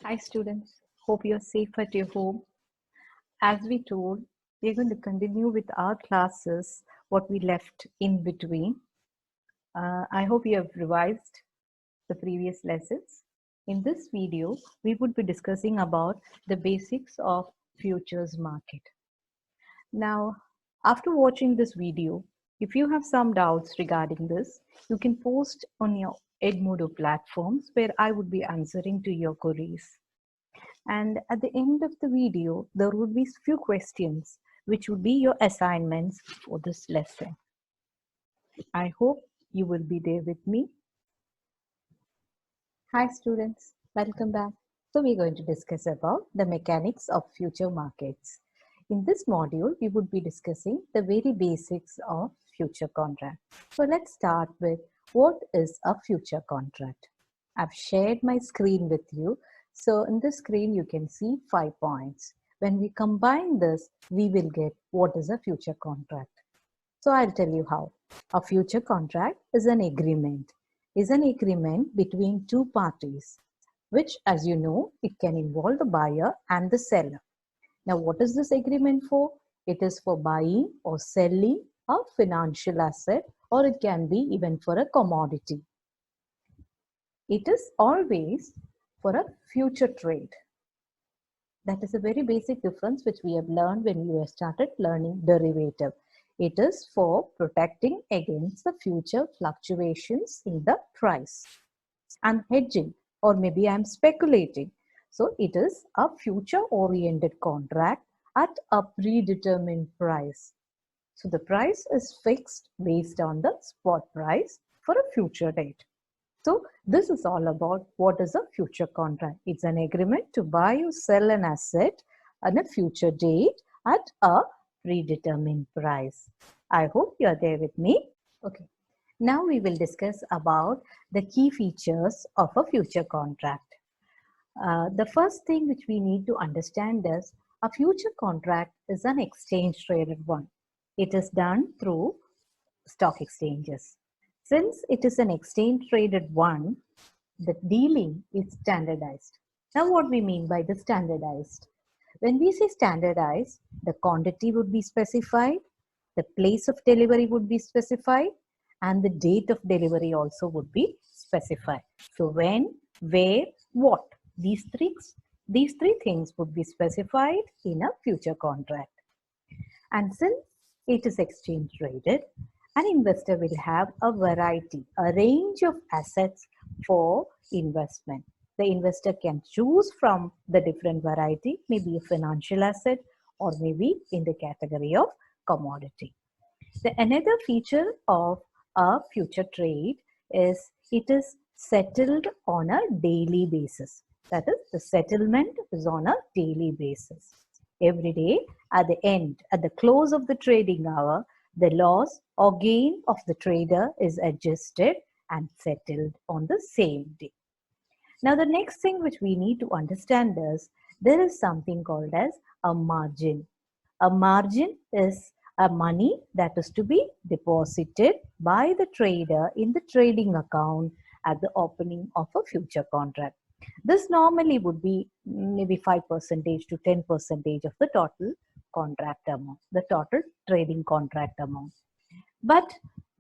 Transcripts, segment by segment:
Hi students, hope you're safe at your home. As we told, we're going to continue with our classes, what we left in between. I hope you have revised the previous lessons. In this video, we would be discussing about the basics of futures market. Now, after watching this video, if you have some doubts regarding this, you can post on your Edmodo platforms where I would be answering to your queries. And at the end of the video, there would be few questions which would be your assignments for this lesson. I hope you will be there with me. Hi students, welcome back. So we're going to discuss about the mechanics of future markets. In this module, we would be discussing the very basics of future contract. So let's start with what is a future contract. I've shared my screen with you. So in this screen, you can see 5 points. When we combine this, we will get what is a future contract. So I'll tell you how. A future contract is an agreement between two parties, which, as you know, it can involve the buyer and the seller. Now, what is this agreement for? It is for buying or selling a financial asset, or it can be even for a commodity. It is always for a future trade. That is a very basic difference which we have learned when we have started learning derivative. It is for protecting against the future fluctuations in the price. I'm hedging, or maybe I'm speculating. So it is a future oriented contract at a predetermined price. So the price is fixed based on the spot price for a future date. So this is all about what is a future contract. It's an agreement to buy or sell an asset on a future date at a predetermined price. I hope you're there with me. Okay. Now we will discuss about the key features of a future contract. The first thing which we need to understand is a future contract is an exchange traded one. It is done through stock exchanges. Since it is an exchange traded one, the dealing is standardized. Now what we mean by the standardized? When we say standardized, the quantity would be specified, the place of delivery would be specified, and the date of delivery also would be specified. So when, where, what, these three things would be specified in a future contract. And since it is exchange traded, an investor will have a range of assets for investment. The investor can choose from the different variety, maybe a financial asset or maybe in the category of commodity. Another feature of a future trade is it is settled on a daily basis. That is, the settlement is on a daily basis. Every day at the close of the trading hour, the loss or gain of the trader is adjusted and settled on the same day. Now, the next thing which we need to understand is there is something called as a margin. A margin is a money that is to be deposited by the trader in the trading account at the opening of a future contract. This normally would be maybe 5% to 10% of the total contract amount, the total trading contract amount. But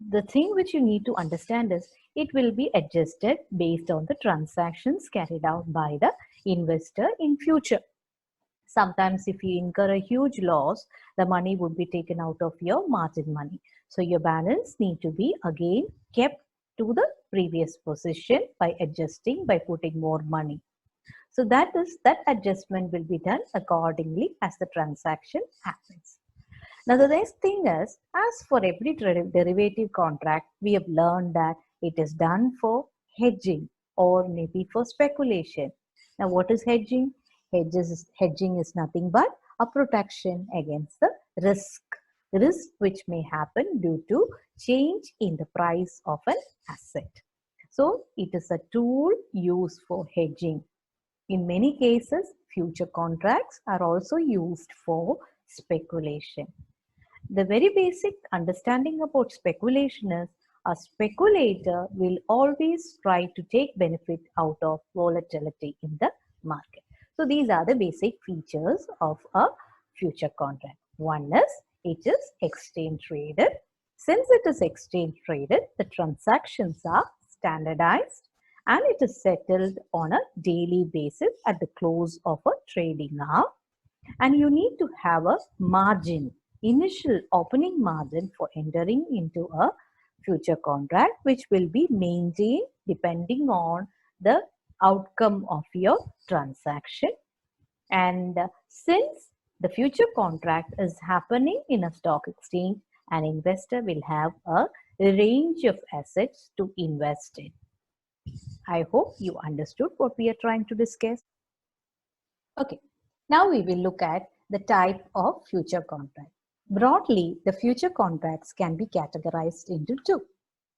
the thing which you need to understand is it will be adjusted based on the transactions carried out by the investor in future. Sometimes if you incur a huge loss, the money would be taken out of your margin money. So your balance need to be again kept to the previous position by adjusting, by putting more money. So that adjustment will be done accordingly as the transaction happens. Now the next thing is, as for every derivative contract, we have learned that it is done for hedging or maybe for speculation. Now what is hedging? Hedging is nothing but a protection against the risk which may happen due to change in the price of an asset. So it is a tool used for hedging. In many cases, future contracts are also used for speculation. The very basic understanding about speculation is a speculator will always try to take benefit out of volatility in the market. So these are the basic features of a future contract. One is it is exchange traded. Since it is exchange traded, the transactions are standardized and it is settled on a daily basis at the close of a trading hour. And you need to have a margin, initial opening margin for entering into a future contract, which will be maintained depending on the outcome of your transaction. And since the future contract is happening in a stock exchange, an investor will have a range of assets to invest in. I hope you understood what we are trying to discuss. Okay, now we will look at the type of future contract. Broadly, the future contracts can be categorized into two.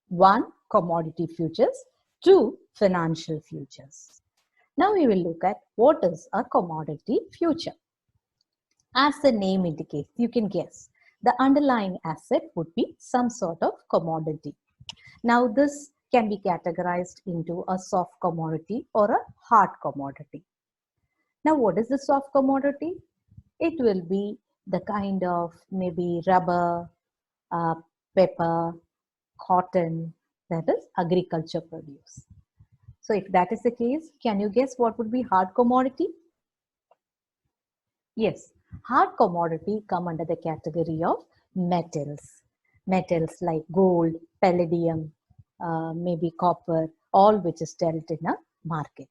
One, commodity futures. Two, financial futures. Now we will look at what is a commodity future. As the name indicates, you can guess the underlying asset would be some sort of commodity. Now this can be categorized into a soft commodity or a hard commodity. Now what is the soft commodity? It will be the kind of maybe rubber, pepper, cotton, that is agriculture produce. So if that is the case, can you guess what would be hard commodity? Yes, hard commodity come under the category of metals. Metals like gold, palladium, maybe copper, all which is dealt in a market.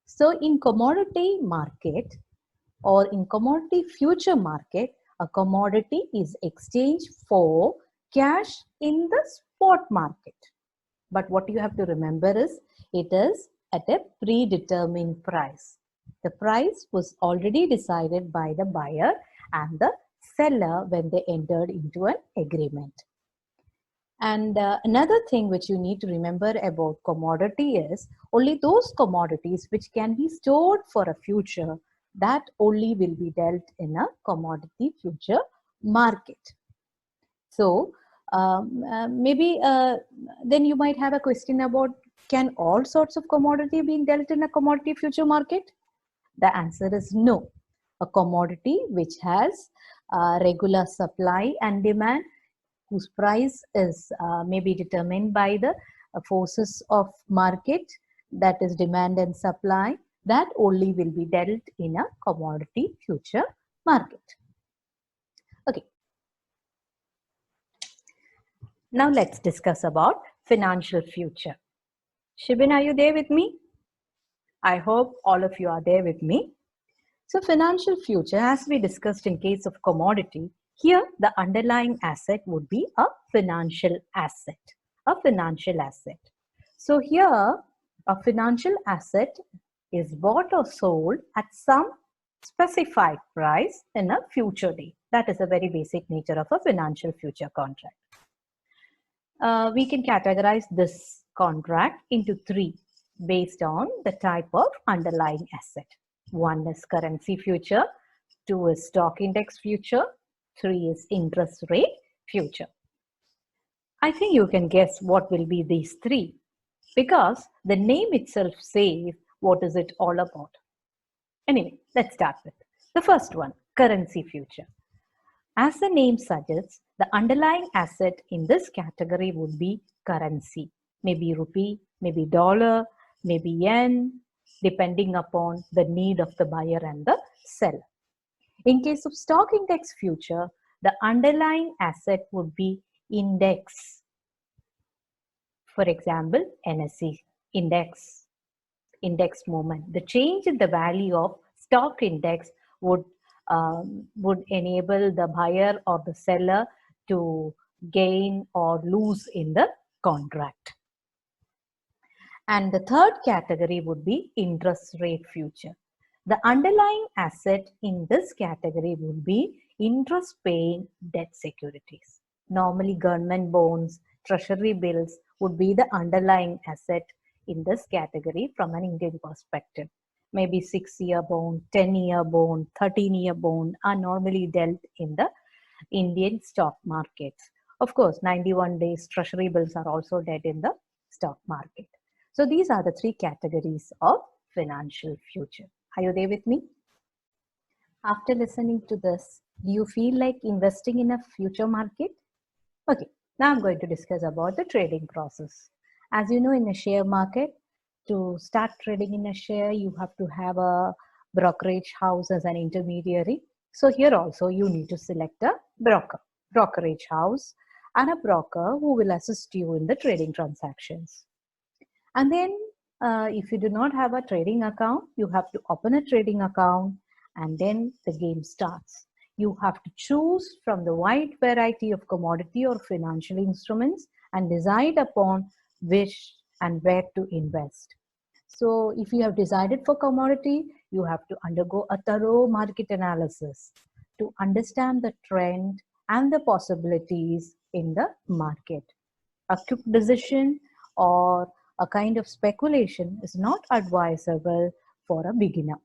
So in commodity market or in commodity future market, a commodity is exchanged for cash in the spot market. But what you have to remember is it is at a predetermined price. The price was already decided by the buyer and the seller when they entered into an agreement. And another thing which you need to remember about commodity is only those commodities which can be stored for a future, that only will be dealt in a commodity future market. So maybe then you might have a question about, can all sorts of commodity be dealt in a commodity future market? The answer is no. A commodity which has regular supply and demand, whose price is maybe determined by the forces of market, that is demand and supply, that only will be dealt in a commodity future market. Okay. Now let's discuss about financial future. Shibin, are you there with me? I hope all of you are there with me. So financial future, as we discussed in case of commodity, here the underlying asset would be a financial asset. A financial asset. So here a financial asset is bought or sold at some specified price in a future date. That is a very basic nature of a financial future contract. We can categorize this contract into three based on the type of underlying asset. One is currency future, two is stock index future, three is interest rate future. I think you can guess what will be these three because the name itself says what is it all about. Anyway, let's start with the first one, currency future. As the name suggests, the underlying asset in this category would be currency, maybe rupee, maybe dollar, maybe yen, depending upon the need of the buyer and the seller. In case of stock index future, the underlying asset would be index. For example, NSE index movement. The change in the value of stock index would enable the buyer or the seller to gain or lose in the contract. And the third category would be interest rate future. The underlying asset in this category would be interest paying debt securities. Normally government bonds, treasury bills would be the underlying asset in this category from an Indian perspective. Maybe 6-year bond, 10-year bond, 13-year bond are normally dealt in the Indian stock markets. Of course, 91 days treasury bills are also dealt in the stock market. So these are the three categories of financial future. Are you there with me? After listening to this, do you feel like investing in a future market? Okay, now I'm going to discuss about the trading process. As you know, in a share market, to start trading in a share, you have to have a brokerage house as an intermediary. So here also you need to select a brokerage house and a broker who will assist you in the trading transactions. And then if you do not have a trading account, you have to open a trading account and then the game starts. You have to choose from the wide variety of commodity or financial instruments and decide upon which and where to invest. So if you have decided for commodity, you have to undergo a thorough market analysis to understand the trend and the possibilities in the market. A quick decision or a kind of speculation is not advisable for a beginner.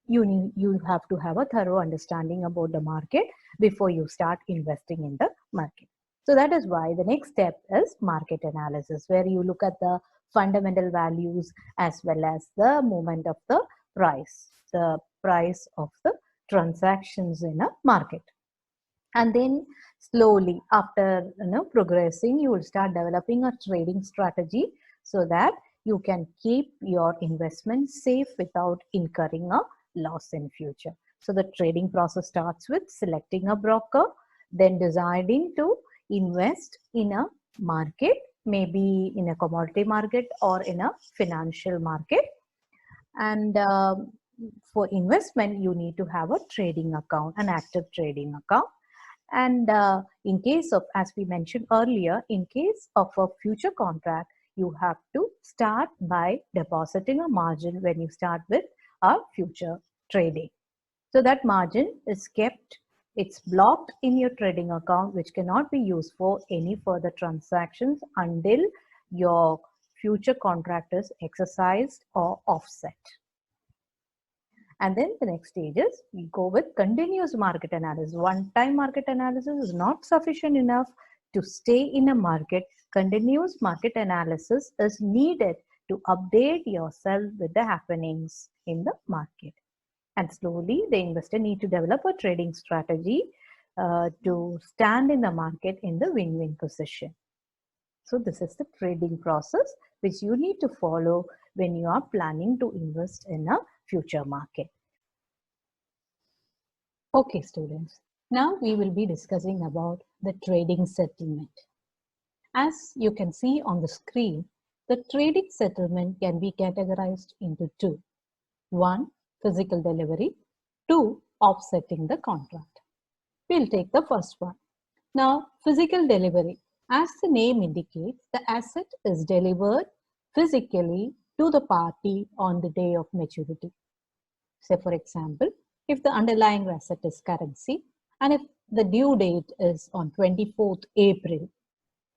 You have to have a thorough understanding about the market before you start investing in the market. So that is why the next step is market analysis, where you look at the fundamental values as well as the movement of the price of the transactions in a market. And then slowly after progressing, you will start developing a trading strategy so that you can keep your investment safe without incurring a loss in future. So the trading process starts with selecting a broker, then deciding to invest in a market, maybe in a commodity market or in a financial market. And for investment, you need to have a trading account, an active trading account. And in case of, as we mentioned earlier, in case of a future contract, you have to start by depositing a margin when you start with a future trading. So that margin is kept, it's blocked in your trading account, which cannot be used for any further transactions until your future contract is exercised or offset. And then the next stage is we go with continuous market analysis. One-time market analysis is not sufficient enough to stay in a market. Continuous market analysis is needed to update yourself with the happenings in the market. And slowly the investor need to develop a trading strategy to stand in the market in the win-win position. So this is the trading process which you need to follow when you are planning to invest in a future market. Okay, students, now we will be discussing about the trading settlement. As you can see on the screen, the trading settlement can be categorized into two. One, physical delivery. Two, offsetting the contract. We'll take the first one. Now, physical delivery. As the name indicates, the asset is delivered physically to the party on the day of maturity. Say, for example, if the underlying asset is currency and if the due date is on 24th April,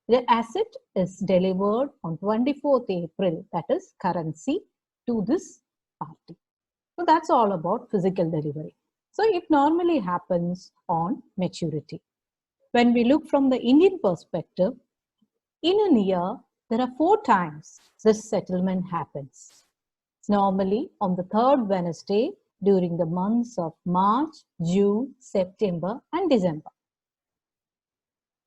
the asset is delivered on 24th April, that is currency, to this party. So that's all about physical delivery. So it normally happens on maturity. When we look from the Indian perspective, in a year, there are 4 times this settlement happens. Normally on the third Wednesday during the months of March, June, September, and December.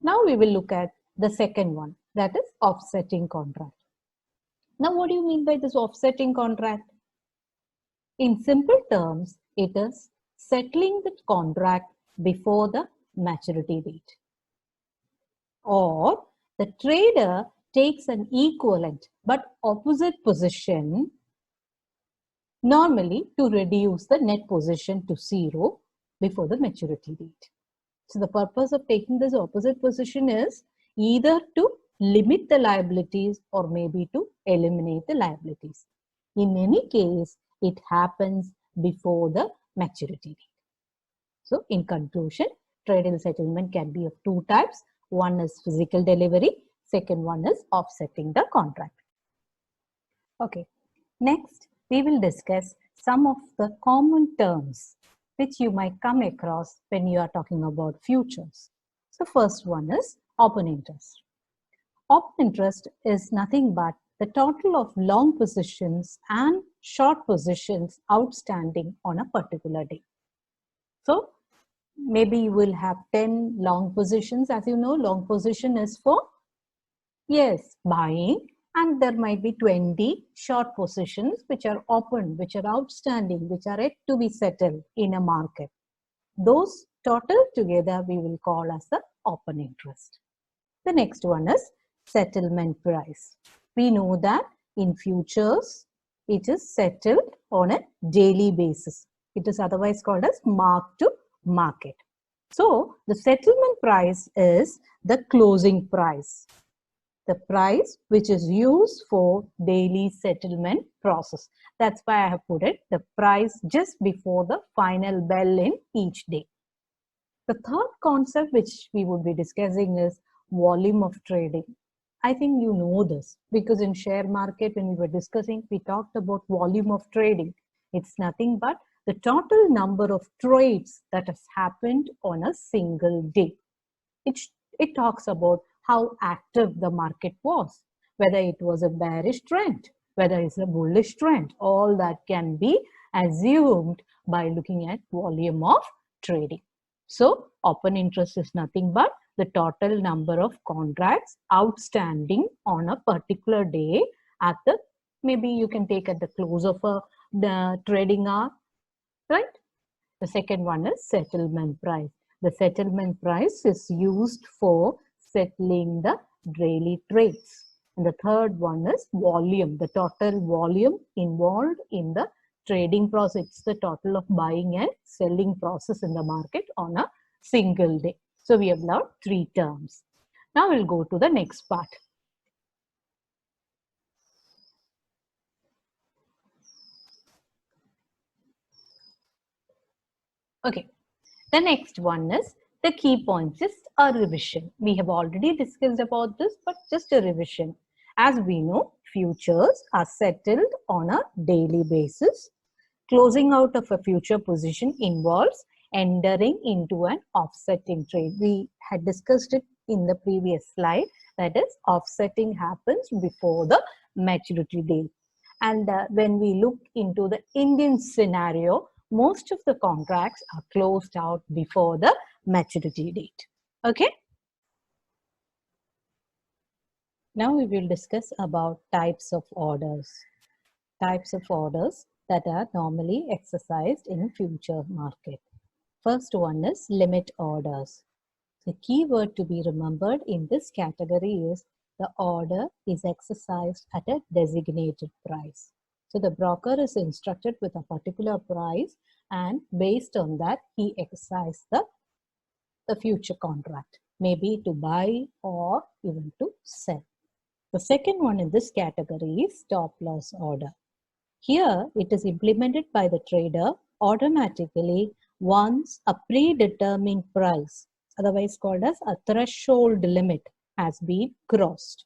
Now we will look at the second one, that is offsetting contract. Now what do you mean by this offsetting contract? In simple terms, it is settling the contract before the maturity date. Or the trader takes an equivalent but opposite position normally to reduce the net position to 0 before the maturity date. So the purpose of taking this opposite position is either to limit the liabilities or maybe to eliminate the liabilities. In any case, it happens before the maturity date. So in conclusion, trade settlement can be of 2 types. One is physical delivery, second one is offsetting the contract. Okay, next we will discuss some of the common terms which you might come across when you are talking about futures. So first one is open interest. Open interest is nothing but the total of long positions and short positions outstanding on a particular day. So maybe you will have 10 long positions. As you know, long position is for, yes, buying, and there might be 20 short positions which are open, which are outstanding, which are yet to be settled in a market. Those total together we will call as the open interest. The next one is settlement price. We know that in futures, it is settled on a daily basis. It is otherwise called as mark to market. So the settlement price is the closing price, the price which is used for daily settlement process. That's why I have put it the price just before the final bell in each day. The third concept which we would be discussing is volume of trading. I think you know this because in share market when we were discussing, we talked about volume of trading. It's nothing but the total number of trades that has happened on a single day. It talks about how active the market was, whether it was a bearish trend, whether it's a bullish trend. All that can be assumed by looking at volume of trading. So open interest is nothing but the total number of contracts outstanding on a particular day at the, maybe you can take at the close of the trading hour, right? The second one is settlement price. The settlement price is used for settling the daily trades. And the third one is volume, the total volume involved in the trading process. It's the total of buying and selling process in the market on a single day. So we have now 3 terms. Now we'll go to the next part. Okay, the next one is the key points, just a revision. We have already discussed about this, but just a revision. As we know, futures are settled on a daily basis. Closing out of a future position involves entering into an offsetting trade. We had discussed it in the previous slide. That is, offsetting happens before the maturity date. And when we look into the Indian scenario, most of the contracts are closed out before the maturity date. Okay. Now we will discuss about types of orders. Types of orders that are normally exercised in future market. First one is limit orders. The key word to be remembered in this category is the order is exercised at a designated price. So the broker is instructed with a particular price and based on that he exercises the future contract, maybe to buy or even to sell. The second one in this category is stop loss order. Here it is implemented by the trader automatically once a predetermined price, otherwise called as a threshold limit, has been crossed.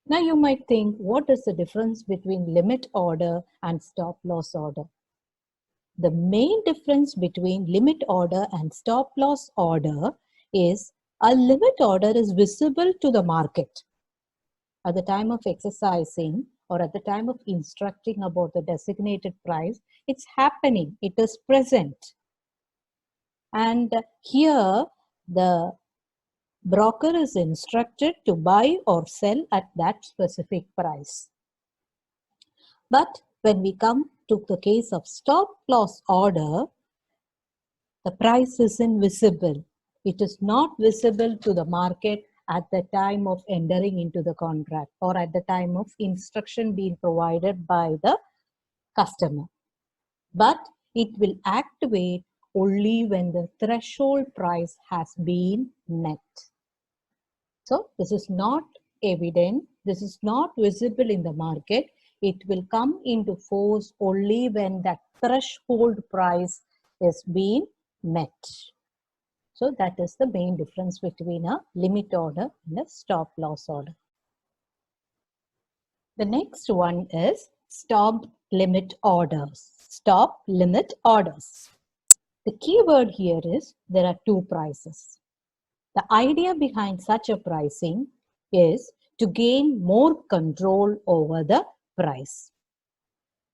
Now you might think, what is the difference between limit order and stop loss order? The main difference between limit order and stop loss order is a limit order is visible to the market at the time of exercising or at the time of instructing about the designated price. It's happening, it is present. And here the broker is instructed to buy or sell at that specific price. But when we come to the case of stop loss order, the price isn't visible. It is not visible to the market at the time of entering into the contract or at the time of instruction being provided by the customer. But it will activate only when the threshold price has been met. So this is not evident, this is not visible in the market. It will come into force only when that threshold price is being met. So that is the main difference between a limit order and a stop loss order. The next one is stop limit orders. Stop limit orders. The key word here is there are 2 prices. The idea behind such a pricing is to gain more control over the price.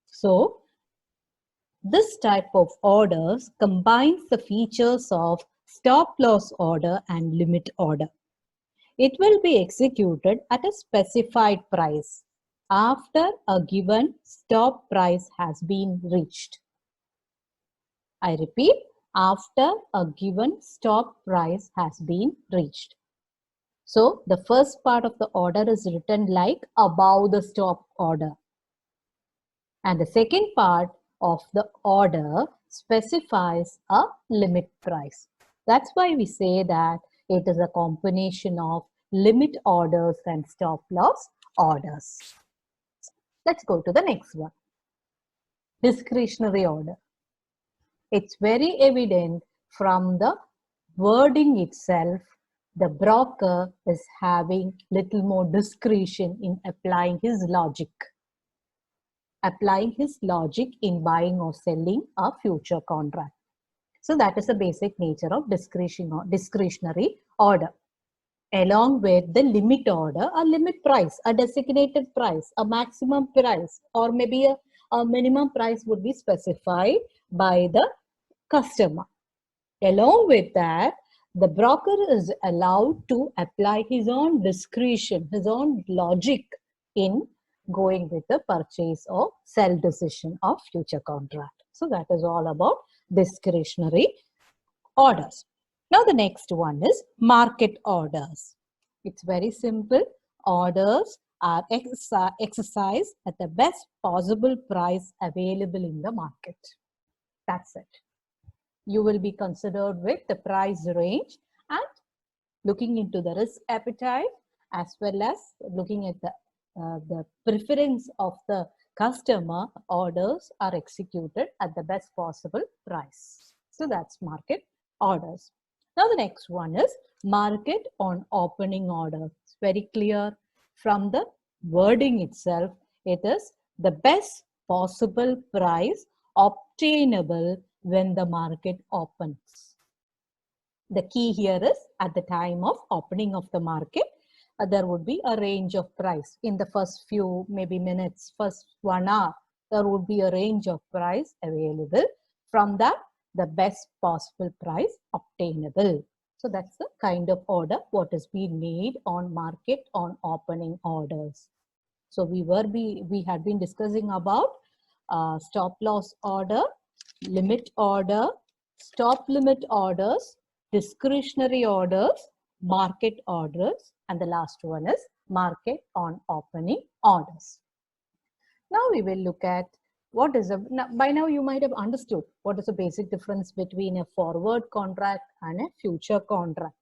So, this type of orders combines the features of stop loss order and limit order. It will be executed at a specified price after a given stop price has been reached. I repeat, after a given stop price has been reached. So the first part of the order is written like above the stop order. And the second part of the order specifies a limit price. That's why we say that it is a combination of limit orders and stop loss orders. Let's go to the next one. Discretionary order. It's very evident from the wording itself, the broker is having little more discretion in applying his logic in buying or selling a future contract. So that is the basic nature of discretionary order. Along with the limit order, a limit price, a designated price, a maximum price, or maybe a minimum price would be specified by the customer. Along with that, the broker is allowed to apply his own discretion, his own logic in going with the purchase or sell decision of future contract. So that is all about discretionary orders. Now the next one is market orders. It's very simple. Orders are exercised at the best possible price available in the market. That's it. You will be considered with the price range and looking into the risk appetite as well as looking at the preference of the customer. Orders are executed at the best possible price. So that's market orders. Now the next one is market on opening order. It's very clear from the wording itself. It is the best possible price obtainable when the market opens. The key here is at the time of opening of the market, there would be a range of price. In the first few maybe minutes, first 1 hour, there would be a range of price available. From that, the best possible price obtainable. So that's the kind of order what is being made on market on opening orders. So we had been discussing about stop loss order, limit order, stop limit orders, discretionary orders, market orders, and the last one is market on opening orders. Now we will look at what is by now you might have understood what is the basic difference between a forward contract and a future contract.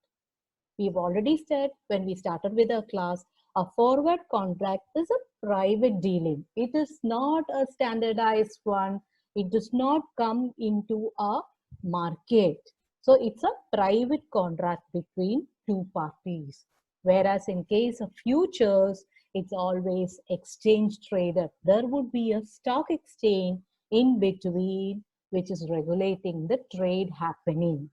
We've already said when we started with our class, a forward contract is a private dealing. It is not a standardized one. It does not come into a market. So it's a private contract between two parties. Whereas in case of futures, it's always exchange traded. There would be a stock exchange in between which is regulating the trade happening.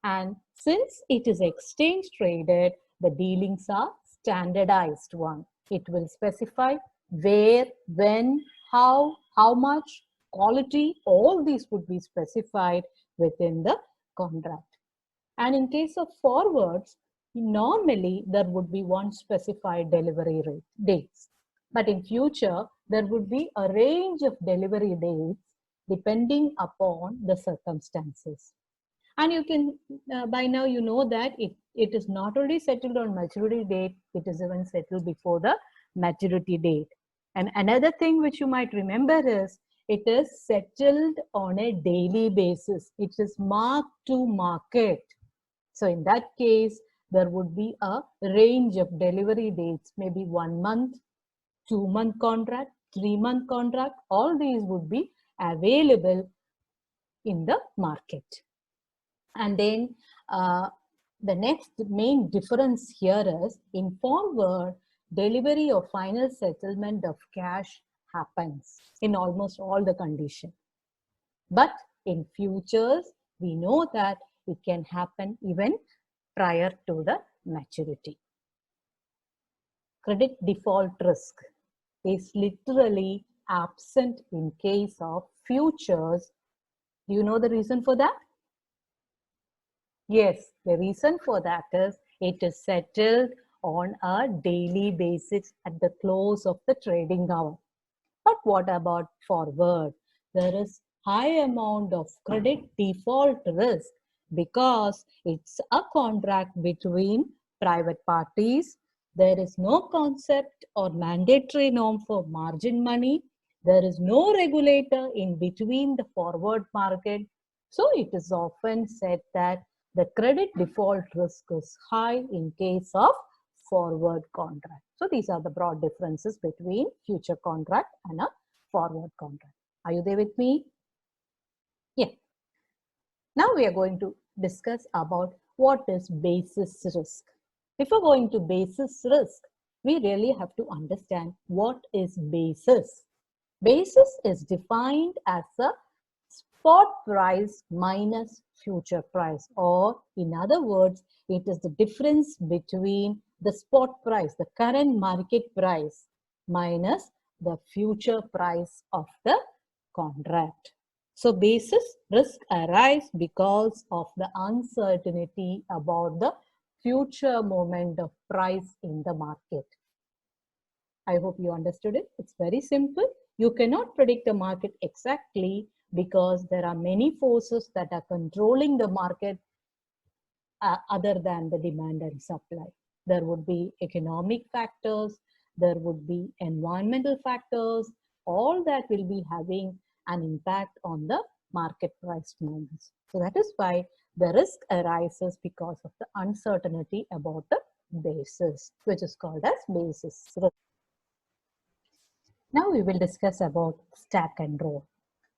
And since it is exchange traded, the dealings are standardized one. It will specify where, when, how much, quality, all these would be specified within the contract. And in case of forwards, normally there would be one specified delivery dates. But in future, there would be a range of delivery dates depending upon the circumstances. And you can, by now you know that it is not only settled on maturity date, it is even settled before the maturity date. And another thing which you might remember is, it is settled on a daily basis. It is marked to market. So in that case, there would be a range of delivery dates, maybe 1 month, 2-month contract, 3-month contract. All these would be available in the market. And then the next main difference here is, in forward, delivery or final settlement of cash happens in almost all the conditions. But in futures, we know that it can happen even prior to the maturity. credit default risk is literally absent in case of futures. Do you know the reason for that? Yes, the reason for that is it is settled on a daily basis at the close of the trading hour. But what about forward? There is high amount of credit default risk because it's a contract between private parties. There is no concept or mandatory norm for margin money. There is no regulator in between the forward market. So it is often said that the credit default risk is high in case of forward contract. So these are the broad differences between future contract and a forward contract. Are you there with me? Yeah. Now we are going to discuss about what is basis risk. Before going to basis risk, we really have to understand what is basis. Basis is defined as a spot price minus future price, or in other words, it is the difference between the spot price, the current market price, minus the future price of the contract. So basis risk arise because of the uncertainty about the future movement of price in the market. I hope you understood it. It's very simple. You cannot predict the market exactly because there are many forces that are controlling the market other than the demand and supply. There would be economic factors, there would be environmental factors, all that will be having an impact on the market price movements. So that is why the risk arises because of the uncertainty about the basis, which is called as basis risk. Now we will discuss about stack and roll.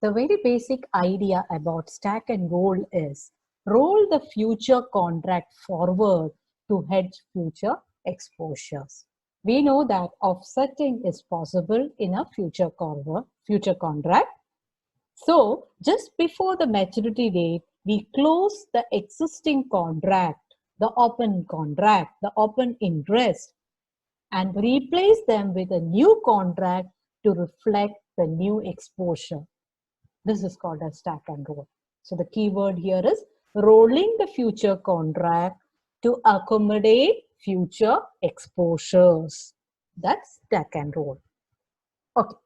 The very basic idea about stack and roll is roll the future contract forward to hedge future exposures. We know that offsetting is possible in a future contract. So just before the maturity date, we close the existing contract, the open interest, and replace them with a new contract to reflect the new exposure. This is called a stack and roll. So the key word here is rolling the future contract to accommodate future exposures. That's stack and roll. Okay.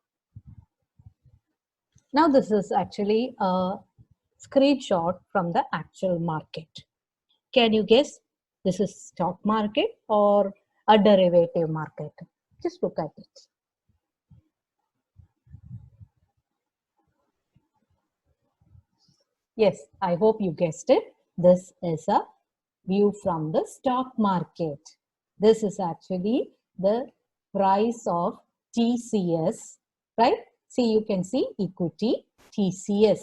Now this is actually a screenshot from the actual market. Can you guess this is stock market or a derivative market? Just look at it. Yes, I hope you guessed it. This is a view from the stock market. This is actually the price of TCS, right? See, you can see equity TCS,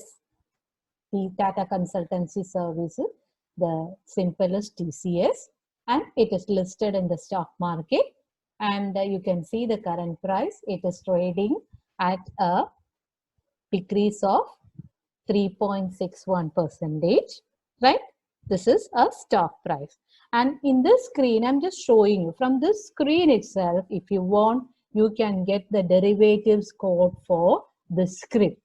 the Tata Consultancy Services, the symbol is TCS, and it is listed in the stock market. And you can see the current price. It is trading at a decrease of 3.61%, right? This is a stock price. And in this screen, I'm just showing you from this screen itself, if you want, you can get the derivatives code for the script.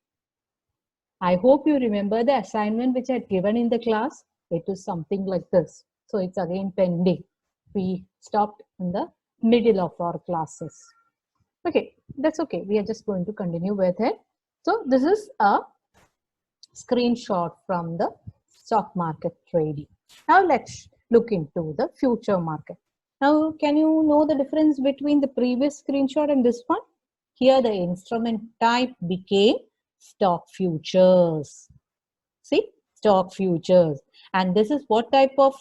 I hope you remember the assignment which I had given in the class. It is something like this. So it's again pending. We stopped in the middle of our classes. Okay, that's okay. We are just going to continue with it. So this is a screenshot from the stock market trading. Now let's look into the future market. Now, can you know the difference between the previous screenshot and this one? Here the instrument type became stock futures. See, stock futures. And this is what type of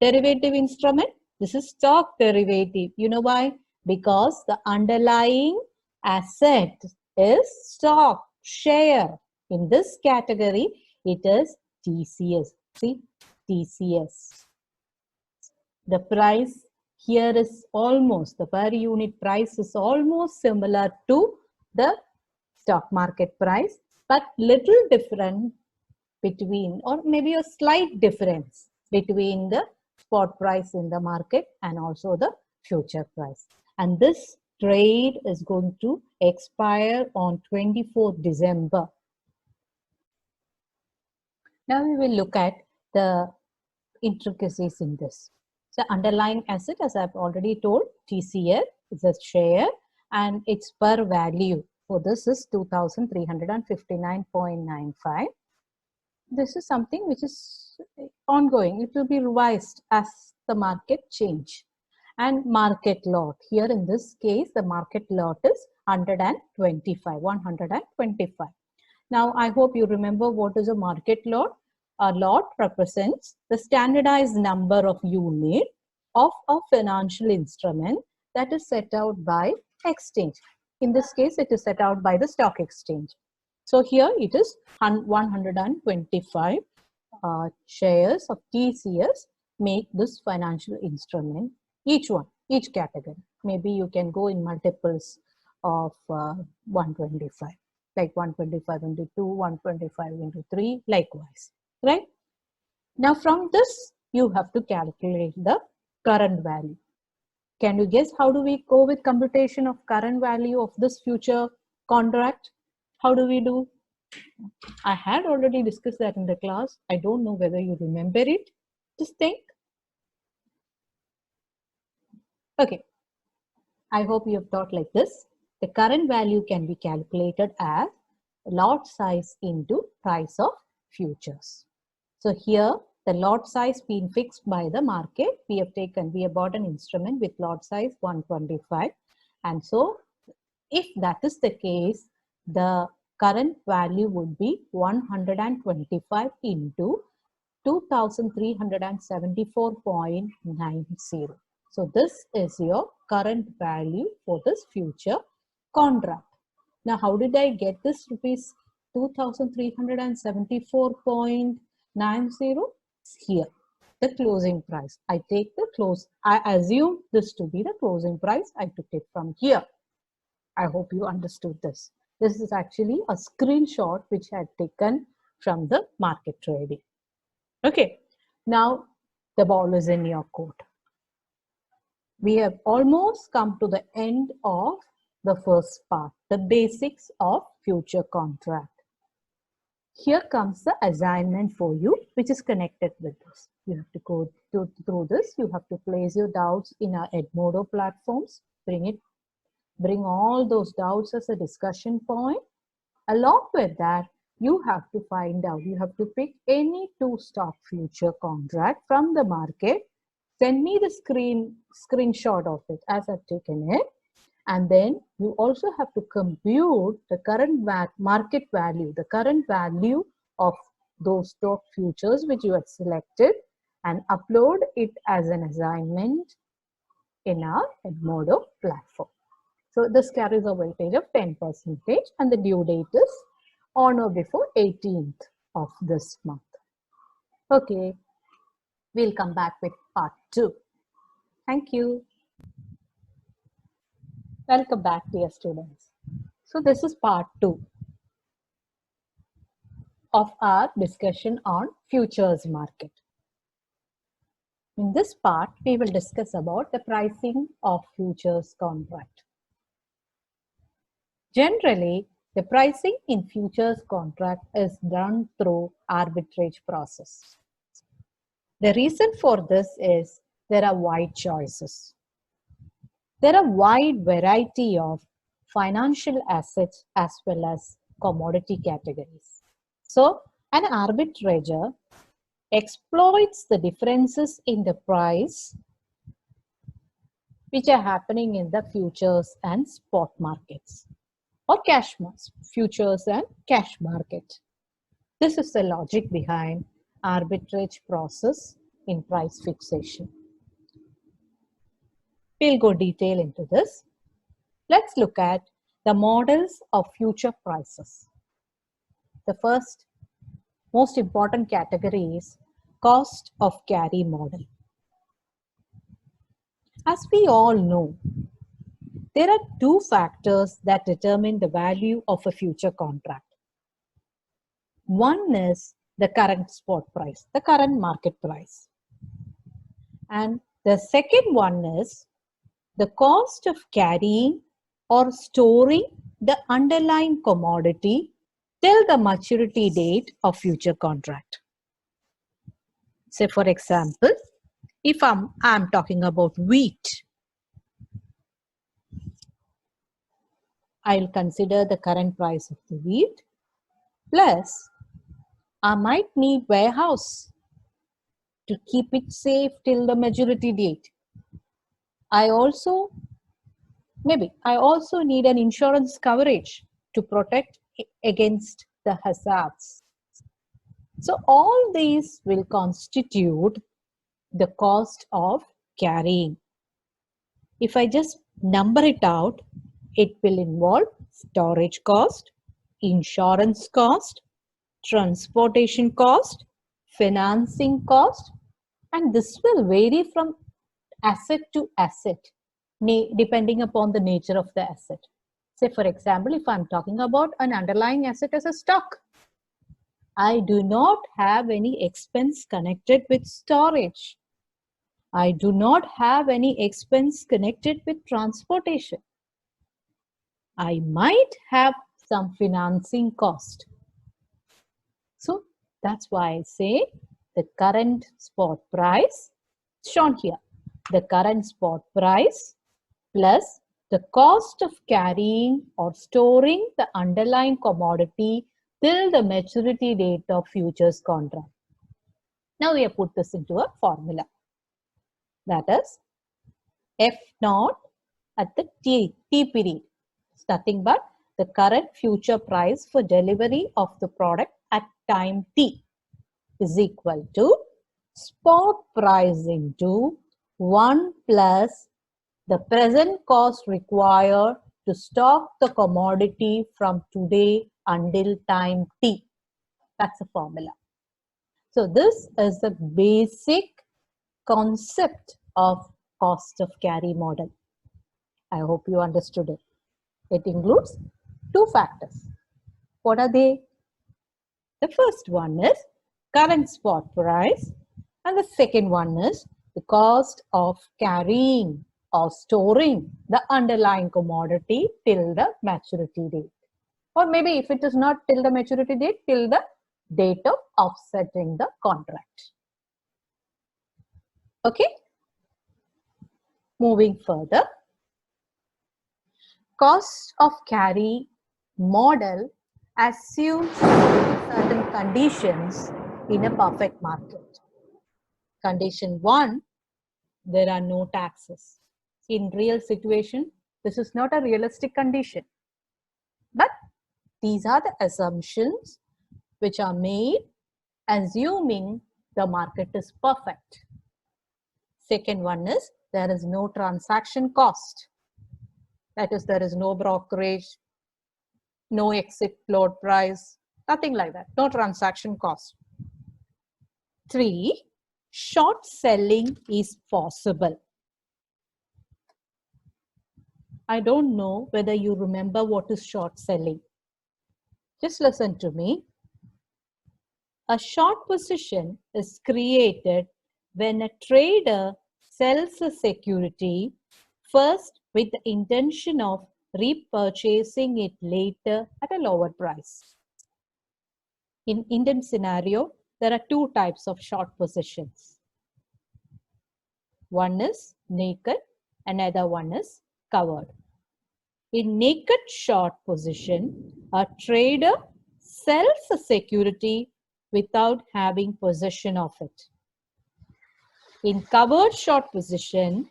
derivative instrument? This is stock derivative. You know why? Because the underlying asset is stock, share. In this category, it is TCS. See, TCS. The price here is almost, the per unit price is almost similar to the stock market price, but little different between, or maybe a slight difference between the spot price in the market and also the future price. And this trade is going to expire on 24th December. Now we will look at the intricacies in this. So underlying asset, as I've already told, TCL is a share and its per value for this is 2,359.95. This is something which is ongoing. It will be revised as the market change. And market lot, here in this case, the market lot is 125. Now, I hope you remember what is a market lot. A lot represents the standardized number of unit of a financial instrument that is set out by exchange. In this case, it is set out by the stock exchange. So here it is 125 shares of TCS make this financial instrument, each one, each category. Maybe you can go in multiples of 125, like 125 into 2, 125 into 3, likewise, right? Now from this, you have to calculate the current value. Can you guess how do we go with computation of current value of this future contract? How do we do? I had already discussed that in the class. I don't know whether you remember it. Just think. Okay. I hope you have thought like this. The current value can be calculated as lot size into price of futures. So here the lot size being fixed by the market, we have bought an instrument with lot size 125. And so if that is the case, the current value would be 125 into 2,374.90. So this is your current value for this future contract. Now, how did I get this rupees 2,374.90? Here, the closing price. I assume this to be the closing price. I took it from here. I hope you understood this. This is actually a screenshot which I had taken from the market trading. Okay, now the ball is in your court. We have almost come to the end of the first part, the basics of future contract. Here comes the assignment for you, which is connected with this. You have to go through this. You have to place your doubts in our Edmodo platforms. Bring all those doubts as a discussion point. Along with that, you have to find out, you have to pick any two stock future contract from the market. Send me the screenshot of it as I've taken it. And then you also have to compute the current market value, the current value of those stock futures which you have selected, and upload it as an assignment in our Edmodo platform. So this carries a weightage of 10% and the due date is on or before 18th of this month. Okay, we'll come back with part 2. Thank you. Welcome back, dear students. So this is part 2 of our discussion on futures market. In this part, we will discuss about the pricing of futures contract. Generally, the pricing in futures contract is done through arbitrage process. The reason for this is there are wide choices. There are wide variety of financial assets as well as commodity categories. So an arbitrager exploits the differences in the price which are happening in the futures and spot markets or cash futures and cash market. This is the logic behind arbitrage process in price fixation. We'll go detail into this. Let's look at the models of future prices. The first most important category is cost of carry model. As we all know, there are two factors that determine the value of a future contract. One is the current spot price, the current market price. And the second one is the cost of carrying or storing the underlying commodity till the maturity date of future contract. Say for example, if I'm talking about wheat, I'll consider the current price of the wheat plus I might need warehouse to keep it safe till the maturity date. I also need an insurance coverage to protect against the hazards. So all these will constitute the cost of carrying. If I just number it out, it will involve storage cost, insurance cost, transportation cost, financing cost, and this will vary from asset to asset depending upon the nature of the asset. Say for example, if I'm talking about an underlying asset as a stock, I do not have any expense connected with storage. I do not have any expense connected with transportation. I might have some financing cost. So that's why I say the current spot price shown here. The current spot price plus the cost of carrying or storing the underlying commodity till the maturity date of futures contract. Now we have put this into a formula. That is F naught at the T period. It's nothing but the current future price for delivery of the product at time T is equal to spot price into 1 plus the present cost required to stock the commodity from today until time T. That's a formula. So this is the basic concept of cost of carry model. I hope you understood it. It includes two factors. What are they? The first one is current spot price and the second one is the cost of carrying or storing the underlying commodity till the maturity date. Or maybe if it is not till the maturity date, till the date of offsetting the contract. Okay. Moving further, cost of carry model assumes certain conditions in a perfect market. Condition 1, there are no taxes. In real situation, this is not a realistic condition. But these are the assumptions which are made assuming the market is perfect. Second one is there is no transaction cost. That is, there is no brokerage, no exit floor price, nothing like that, no transaction cost. 3, short selling is possible. I don't know whether you remember what is short selling. Just listen to me. A short position is created when a trader sells a security first with the intention of repurchasing it later at a lower price. In Indian scenario, there are two types of short positions. One is naked, another one is covered. In naked short position, a trader sells a security without having possession of it. In covered short position,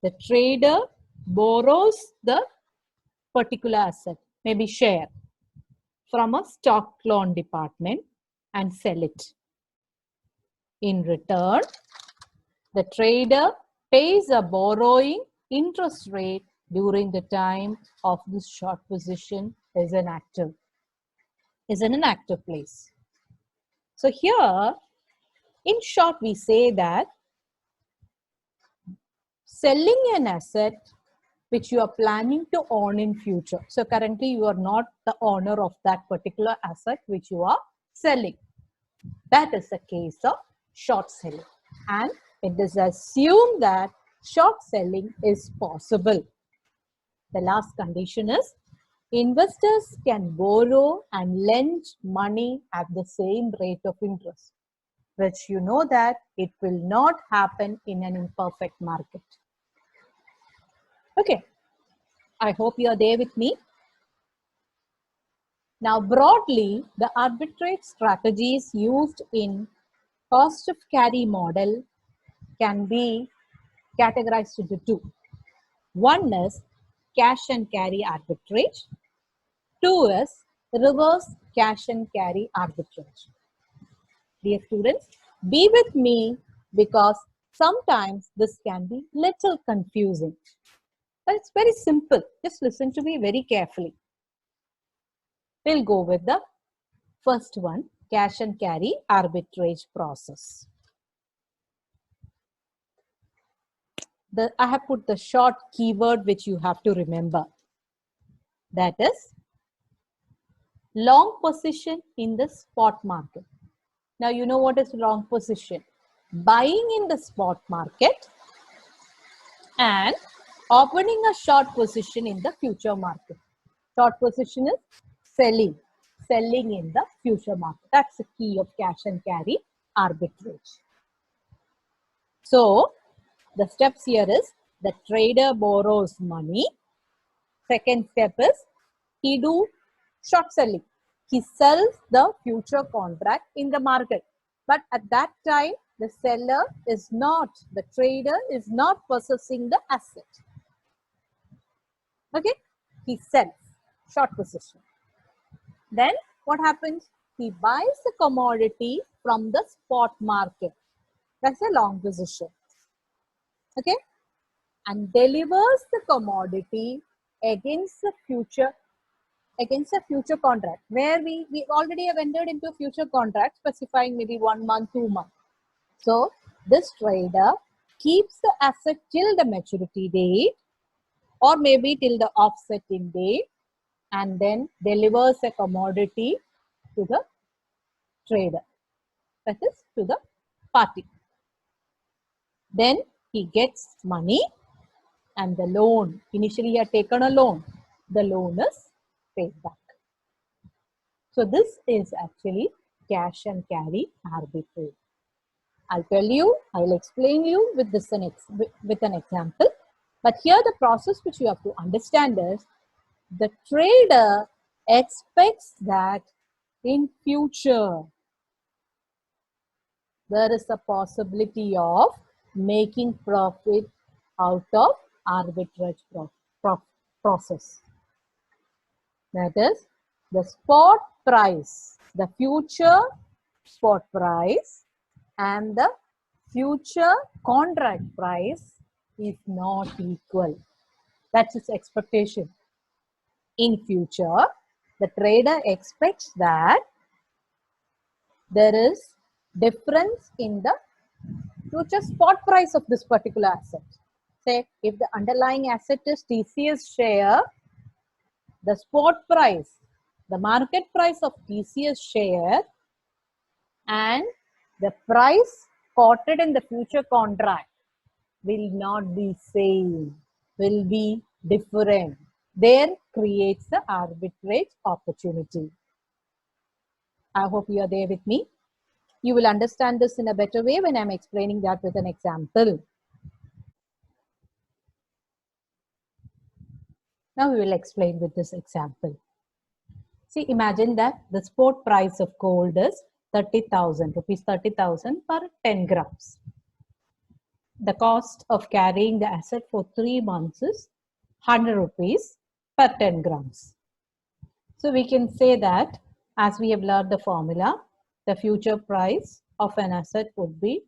the trader borrows the particular asset, maybe share, from a stock loan department and sell it. In return, the trader pays a borrowing interest rate during the time of this short position is in an active place. So here, in short, we say that selling an asset which you are planning to own in future. So currently you are not the owner of that particular asset which you are selling. That is the case of short selling. And it is assumed that short selling is possible. The last condition is investors can borrow and lend money at the same rate of interest, which you know that it will not happen in an imperfect market. Okay, I hope you are there with me. Now, broadly, the arbitrage strategies used in cost of carry model can be categorized into two. One is cash and carry arbitrage. Two is reverse cash and carry arbitrage. Dear students, be with me because sometimes this can be little confusing. But it's very simple. Just listen to me very carefully. We'll go with the first one, cash and carry arbitrage process. I have put the short keyword which you have to remember. That is long position in the spot market. Now you know what is long position. Buying in the spot market and opening a short position in the future market. Short position is selling in the future market. That's the key of cash and carry arbitrage. So the steps here is the trader borrows money. Second step is he do short selling. He sells the future contract in the market. But at that time, the seller is not, the trader is not possessing the asset. Okay, he sells, short position. Then what happens? He buys the commodity from the spot market. That's a long position. Okay, and delivers the commodity against a future contract, where we already have entered into a future contract specifying maybe 1 month, 2 months. So this trader keeps the asset till the maturity date or maybe till the offsetting date and then delivers a commodity to the trader, that is to the party. Then he gets money and the loan, initially he had taken a loan, the loan is paid back. So this is actually cash and carry arbitrage. I'll tell you, I'll explain you with this with an example. But here the process which you have to understand is the trader expects that in future there is a possibility of making profit out of arbitrage process. That is the spot price, the future spot price and the future contract price is not equal. That's his expectation. In future, the trader expects that there is difference in the future spot price of this particular asset. Say, if the underlying asset is TCS share, the spot price, the market price of TCS share and the price quoted in the future contract will not be same, will be different. There creates the arbitrage opportunity. I hope you are there with me. You will understand this in a better way when I'm explaining that with an example. Now we will explain with this example. See, imagine that the spot price of gold is 30,000 rupees, 30,000 per 10 grams. The cost of carrying the asset for 3 months is 100 rupees per 10 grams. So we can say that as we have learned the formula, the future price of an asset would be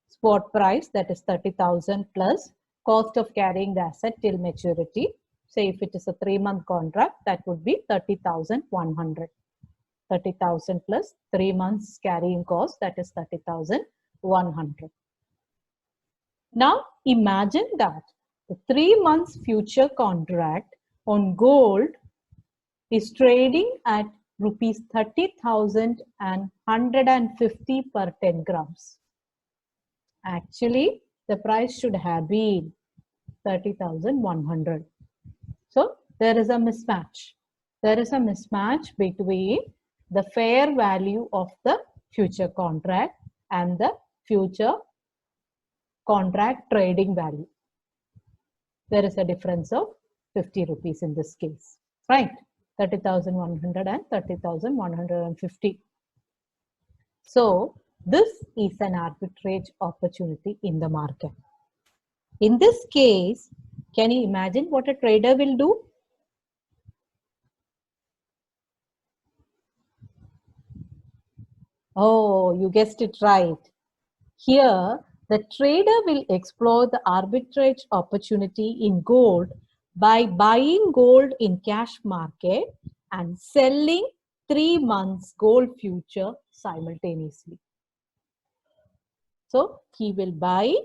spot price, that is 30,000 plus cost of carrying the asset till maturity. Say if it is a 3-month contract, that would be 30,100. 30,000 plus 3 months carrying cost, that is 30,100. Now imagine that the 3 months future contract on gold is trading at rupees 30,150 per 10 grams. Actually, the price should have been 30,100. So there is a mismatch. There is a mismatch between the fair value of the future contract and the future contract trading value. There is a difference of 50 rupees in this case, right? 30,100 and 30,150. So this is an arbitrage opportunity in the market. In this case, can you imagine what a trader will do? Oh, you guessed it right. Here, the trader will explore the arbitrage opportunity in gold by buying gold in cash market and selling 3 months gold future simultaneously. So, he will buy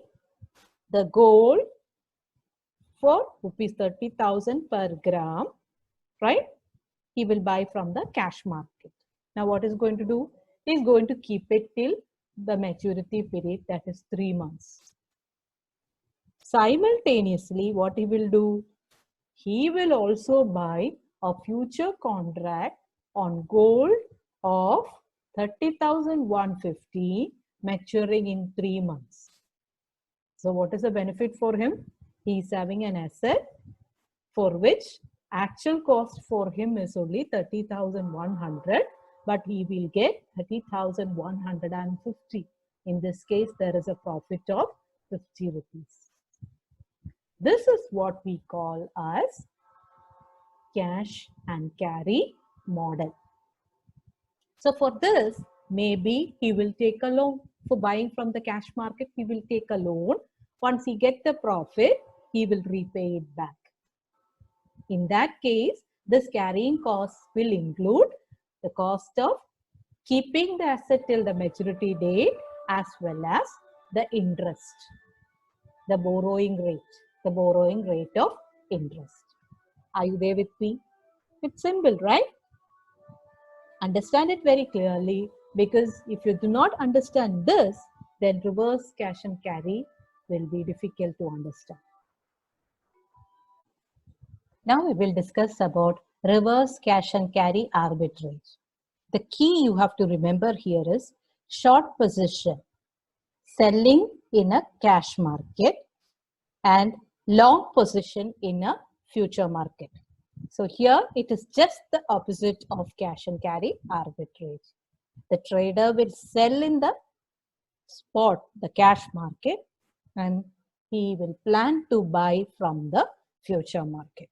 the gold for rupees 30,000 per gram, right? He will buy from the cash market. Now, what is going to do? He is going to keep it till the maturity period, that is 3 months. Simultaneously, what he will do? He will also buy a future contract on gold of 30,150 maturing in 3 months. So what is the benefit for him? He is having an asset for which actual cost for him is only 30,100, but he will get 30,150. In this case, there is a profit of 50 rupees. This is what we call as cash and carry model. So for this, maybe he will take a loan. For buying from the cash market, he will take a loan. Once he gets the profit, he will repay it back. In that case, this carrying cost will include the cost of keeping the asset till the maturity date as well as the interest, the borrowing rate of interest. Are you there with me? It's simple, right? Understand it very clearly, because if you do not understand this, then reverse cash and carry will be difficult to understand. Now we will discuss about reverse cash and carry arbitrage. The key you have to remember here is short position, selling in a cash market, and long position in a future market. So here it is just the opposite of cash and carry arbitrage. The trader will sell in the spot, the cash market, and he will plan to buy from the future market.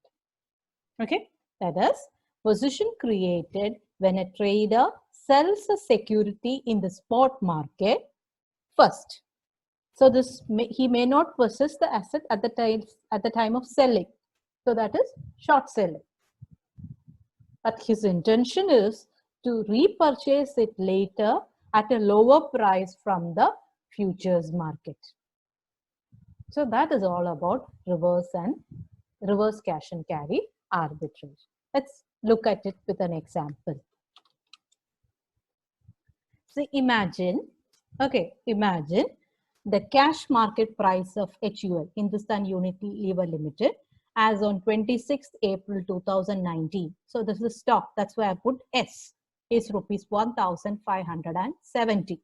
Okay, that is position created when a trader sells a security in the spot market first. So he may not possess the asset at the time of selling. So that is short selling. But his intention is to repurchase it later at a lower price from the futures market. So that is all about reverse cash and carry arbitrage. Let's look at it with an example. So imagine the cash market price of HUL, Hindustan Unilever Limited, as on 26th April 2019. So this is stock. That's why I put S. Is rupees 1,570.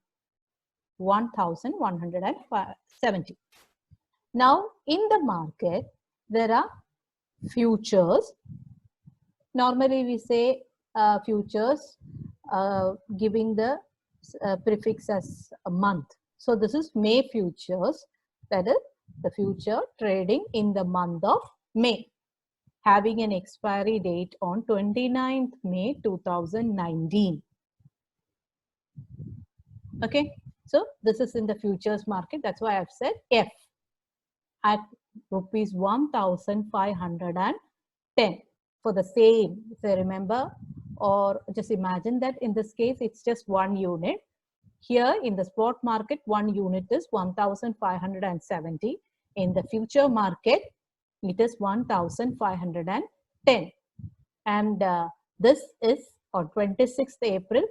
1,170. Now in the market there are futures. Normally we say futures giving the prefix as a month. So this is May futures, that is the future trading in the month of May, having an expiry date on 29th May 2019. Okay, so this is in the futures market. That's why I've said F at rupees 1,510 for the same. So remember, or just imagine that in this case it's just one unit. Here in the spot market, one unit is 1,570. In the future market, it is 1,510. And this is on 26th April.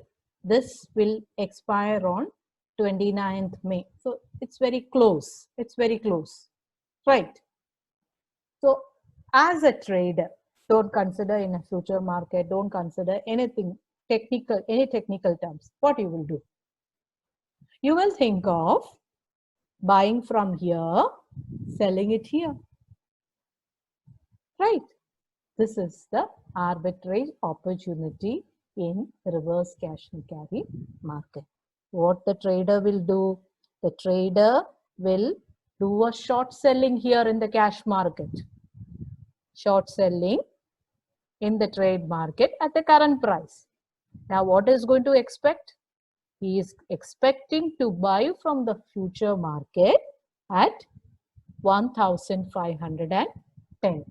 This will expire on 29th May. So It's very close. It's very close, right? So as a trader, don't consider in a future market, don't consider anything technical, any technical terms. What you will do? You will think of buying from here, selling it here, right? This is the arbitrage opportunity in reverse cash and carry market. What the trader will do? The trader will do a short selling here in the cash market. Short selling in the trade market at the current price. Now what is going to expect? He is expecting to buy from the future market at 1510.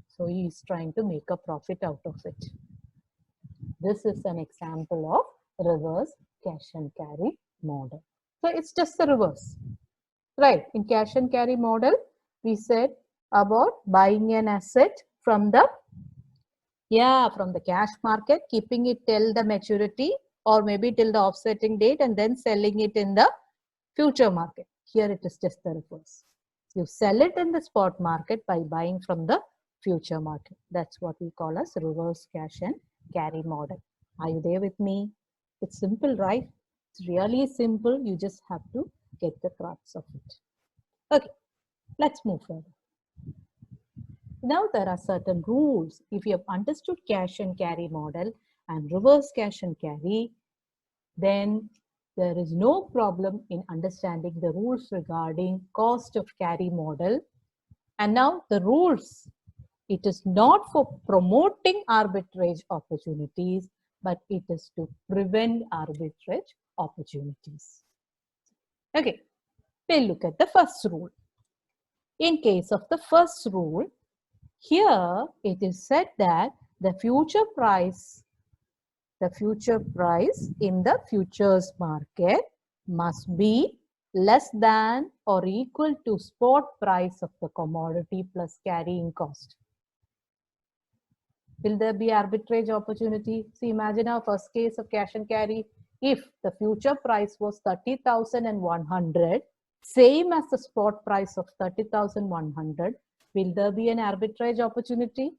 So he is trying to make a profit out of it. This is an example of reverse cash and carry model. So it's just the reverse, right? In cash and carry model, we said about buying an asset from the cash market, keeping it till the maturity or maybe till the offsetting date and then selling it in the future market. Here it is just the reverse. You sell it in the spot market by buying from the future market. That's what we call as reverse cash and carry model. Are you there with me? It's simple, right? It's really simple. You just have to get the crux of it. Okay, let's move further. Now there are certain rules. If you have understood cash and carry model and reverse cash and carry, then there is no problem in understanding the rules regarding cost of carry model. And now the rules, it is not for promoting arbitrage opportunities, but it is to prevent arbitrage opportunities. Okay, we'll look at the first rule. In case of the first rule, here it is said that the future price in the futures market must be less than or equal to spot price of the commodity plus carrying cost. Will there be arbitrage opportunity? See, imagine our first case of cash and carry. If the future price was 30,100, same as the spot price of 30,100, will there be an arbitrage opportunity?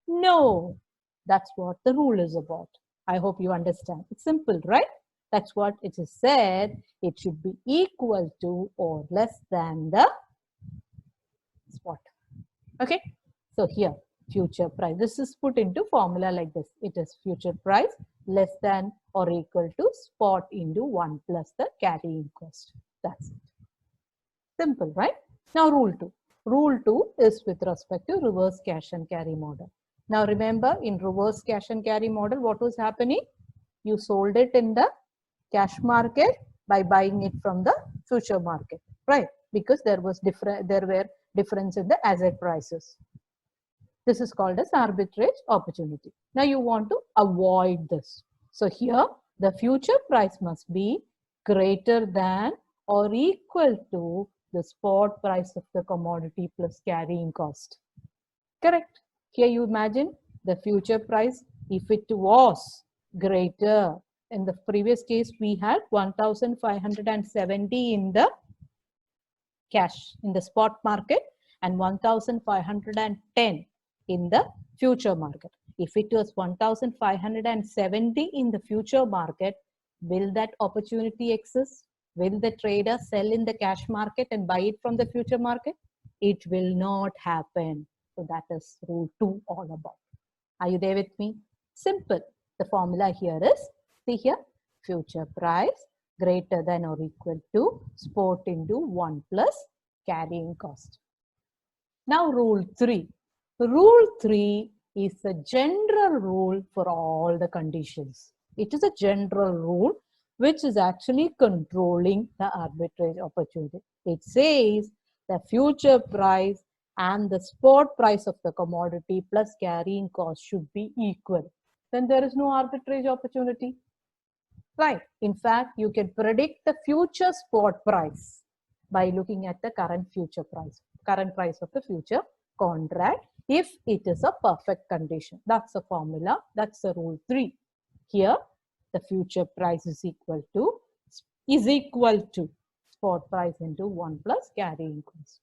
No. That's what the rule is about. I hope you understand. It's simple, right? That's what it is said. It should be equal to or less than the spot. Okay. So here, future price. This is put into formula like this. It is future price less than or equal to spot into 1 plus the carrying cost. That's it. Simple, right? Now rule 2. Rule 2 is with respect to reverse cash and carry model. Now remember, in reverse cash and carry model, what was happening? You sold it in the cash market by buying it from the future market, right? Because there were difference in the asset prices. This is called as arbitrage opportunity. Now you want to avoid this. So here the future price must be greater than or equal to the spot price of the commodity plus carrying cost. Correct? Here you imagine the future price, if it was greater, in the previous case we had 1,570 in the cash, in the spot market, and 1,510 in the future market. If it was 1,570 in the future market, will that opportunity exist? Will the trader sell in the cash market and buy it from the future market? It will not happen. So that is rule 2 all about. Are you there with me? Simple. The formula here is, see here, future price greater than or equal to spot into 1 plus carrying cost. Now rule 3. Rule 3 is a general rule for all the conditions. It is a general rule which is actually controlling the arbitrage opportunity. It says the future price and the spot price of the commodity plus carrying cost should be equal. Then there is no arbitrage opportunity. Right. In fact, you can predict the future spot price by looking at the current future price, current price of the future contract, if it is a perfect condition. That's the formula. That's the rule 3. Here, the future price is equal to spot price into 1 plus carrying cost.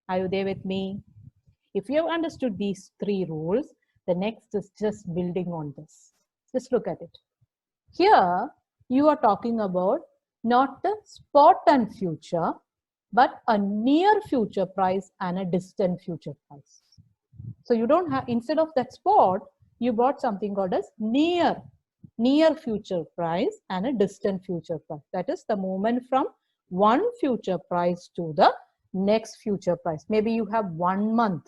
Are you there with me? If you have understood these three rules, the next is just building on this. Just look at it. Here, you are talking about not the spot and future, but a near future price and a distant future price. So you don't have, instead of that spot, you brought something called as near future price and a distant future price. That is the movement from one future price to the next future price. Maybe you have 1 month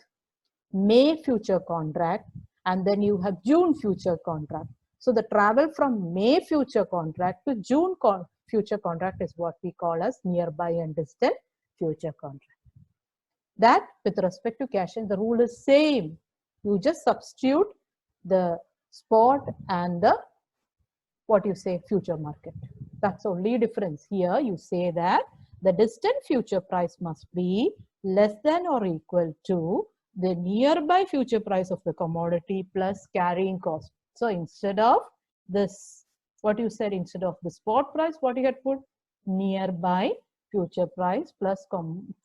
May future contract and then you have June future contract. So the travel from May future contract to June future contract is what we call as nearby and distant future contract. That with respect to cash in, the rule is same. You just substitute the spot and the future market. That's only difference. Here you say that the distant future price must be less than or equal to the nearby future price of the commodity plus carrying cost. So instead of this, instead of the spot price, what you had put? Nearby future price plus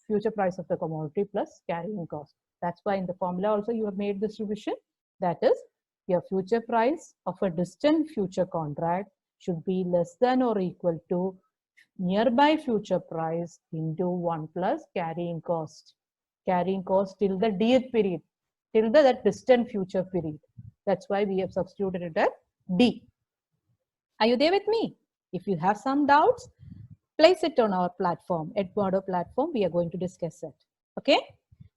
future price of the commodity plus carrying cost. That's why in the formula also you have made this revision. That is, your future price of a distant future contract should be less than or equal to nearby future price into 1 plus carrying cost. Carrying cost till the dth period, till that distant future period. That's why we have substituted it at D. Are you there with me? If you have some doubts, place it on our platform, Edmodo platform. We are going to discuss it. Okay.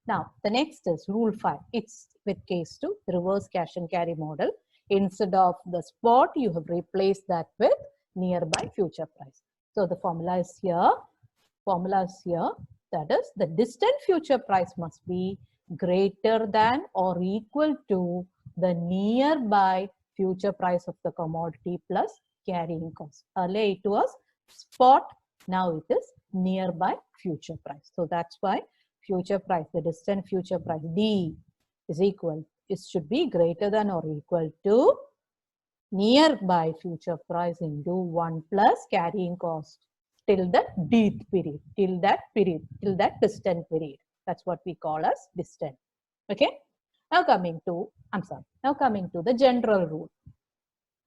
Now, the next is rule 5. It's with case 2, reverse cash and carry model. Instead of the spot, you have replaced that with nearby future price. So the formula is here. That is, the distant future price must be greater than or equal to the nearby future price of the commodity plus carrying cost. Earlier it was spot, now it is nearby future price. So that's why future price, the distant future price, D is equal. It should be greater than or equal to nearby future price into 1 plus carrying cost till the dth period, till that distant period. That's what we call as distant. Okay. Now coming to the general rule.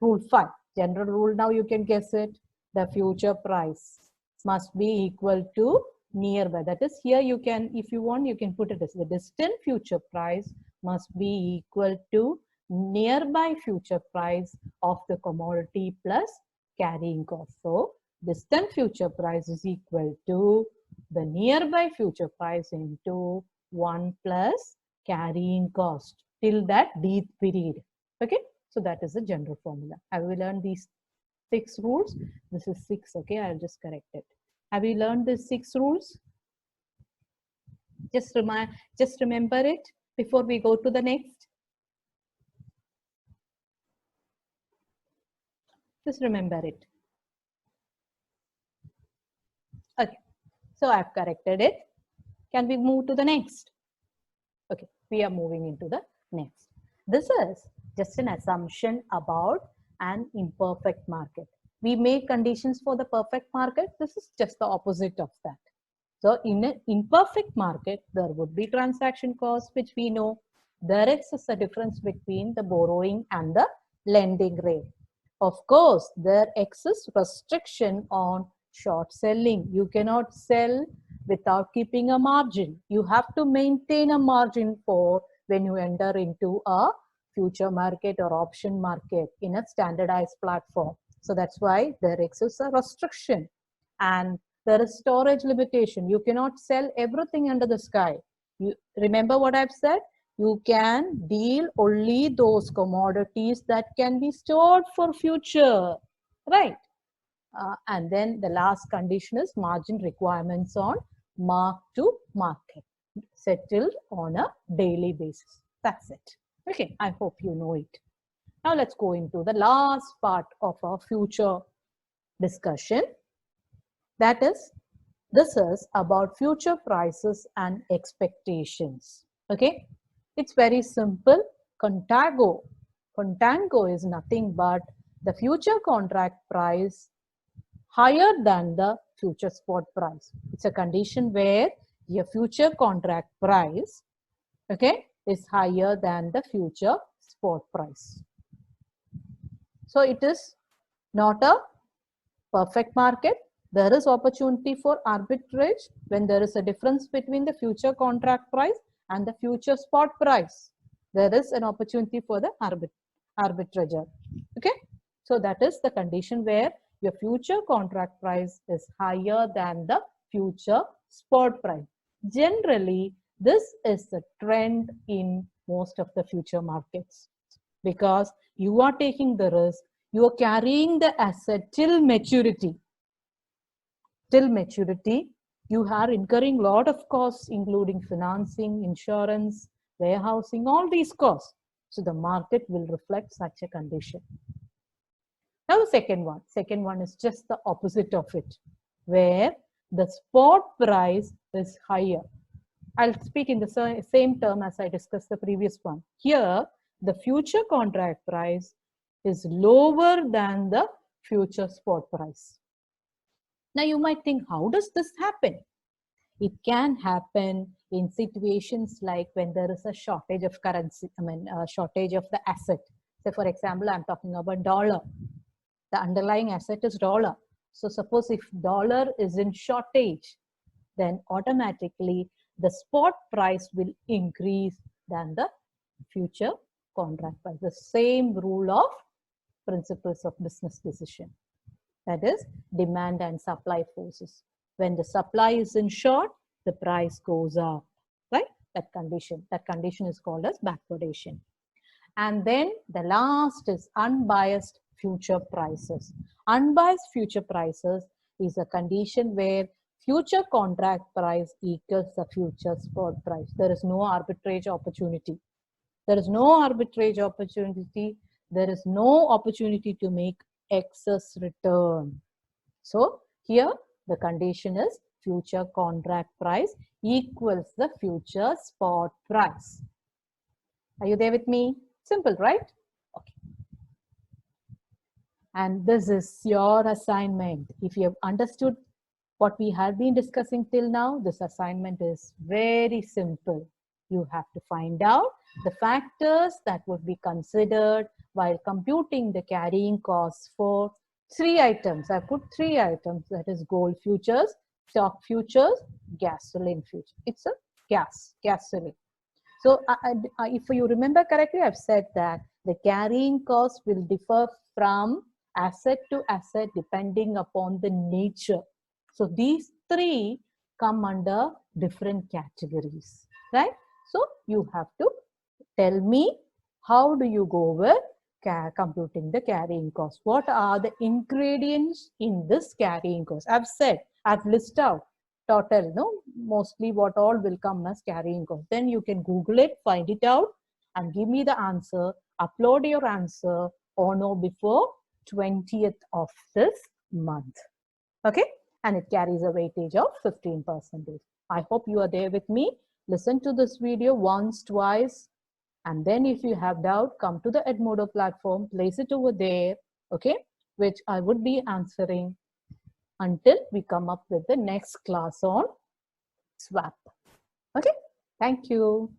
Rule 5. General rule, now you can guess it. The future price must be equal to nearby. That is, here you can, if you want, you can put it as the distant future price must be equal to nearby future price of the commodity plus carrying cost. So distant future price is equal to the nearby future price into 1 plus carrying cost till that dth period. Okay. So that is the general formula. Have we learned these 6 rules? This is 6. Okay. I'll just correct it. Have you learned these 6 rules? Just remember it before we go to the next. Just remember it. Okay. So I've corrected it. Can we move to the next? Okay. We are moving into the next. This is just an assumption about an imperfect market. We make conditions for the perfect market. This is just the opposite of that. So in an imperfect market, there would be transaction costs, which we know. There exists a difference between the borrowing and the lending rate. Of course, there exists restriction on short selling. You cannot sell without keeping a margin. You have to maintain a margin for when you enter into a future market or option market in a standardized platform. So that's why there exists a restriction, and there is storage limitation. You cannot sell everything under the sky. You remember what I've said? You can deal only those commodities that can be stored for future, right? And then the last condition is margin requirements on mark to market, settled on a daily basis. That's it. Okay, I hope you know it. Now let's go into the last part of our future discussion. That is, this is about future prices and expectations. Okay, it's very simple. Contango is nothing but the future contract price higher than the future spot price. It's a condition where your future contract price, okay, is higher than the future spot price. So it is not a perfect market. There is opportunity for arbitrage when there is a difference between the future contract price and the future spot price. There is an opportunity for the arbitrager. Okay, so that is the condition where your future contract price is higher than the future spot price. Generally, this is the trend in most of the future markets because you are taking the risk, you are carrying the asset till maturity. Till maturity, you are incurring a lot of costs, including financing, insurance, warehousing, all these costs. So the market will reflect such a condition. Now the second one is just the opposite of it, where the spot price is higher. I'll speak in the same term as I discussed the previous one. Here, the future contract price is lower than the future spot price. Now you might think, how does this happen? It can happen in situations like when there is a shortage of currency, shortage of the asset. So for example, I'm talking about dollar. The underlying asset is dollar. So suppose if dollar is in shortage, then automatically the spot price will increase than the future contract price. The same rule of principles of business decision. That is demand and supply forces. When the supply is in short, the price goes up, right? That condition is called as backwardation. And then the last is unbiased future prices. Unbiased future prices is a condition where future contract price equals the future spot price. There is no arbitrage opportunity. There is no arbitrage opportunity. There is no opportunity to make excess return. So here the condition is future contract price equals the future spot price. Are you there with me? Simple, right? Okay. And this is your assignment. If you have understood what we have been discussing till now, this assignment is very simple. You have to find out the factors that would be considered while computing the carrying costs for 3 items. I put 3 items, that is gold futures, stock futures, gasoline futures. It's a gasoline. So if you remember correctly, I've said that the carrying cost will differ from asset to asset depending upon the nature. So these 3 come under different categories, right? So you have to tell me, how do you go with computing the carrying cost? What are the ingredients in this carrying cost? I've said, I've listed out total, no, mostly what all will come as carrying cost. Then you can Google it, find it out and give me the answer, upload your answer on or before 20th of this month. Okay, and it carries a weightage of 15%. I hope you are there with me. Listen to this video once, twice, and then if you have doubt, come to the Edmodo platform, place it over there, okay, which I would be answering until we come up with the next class on swap. Okay, thank you.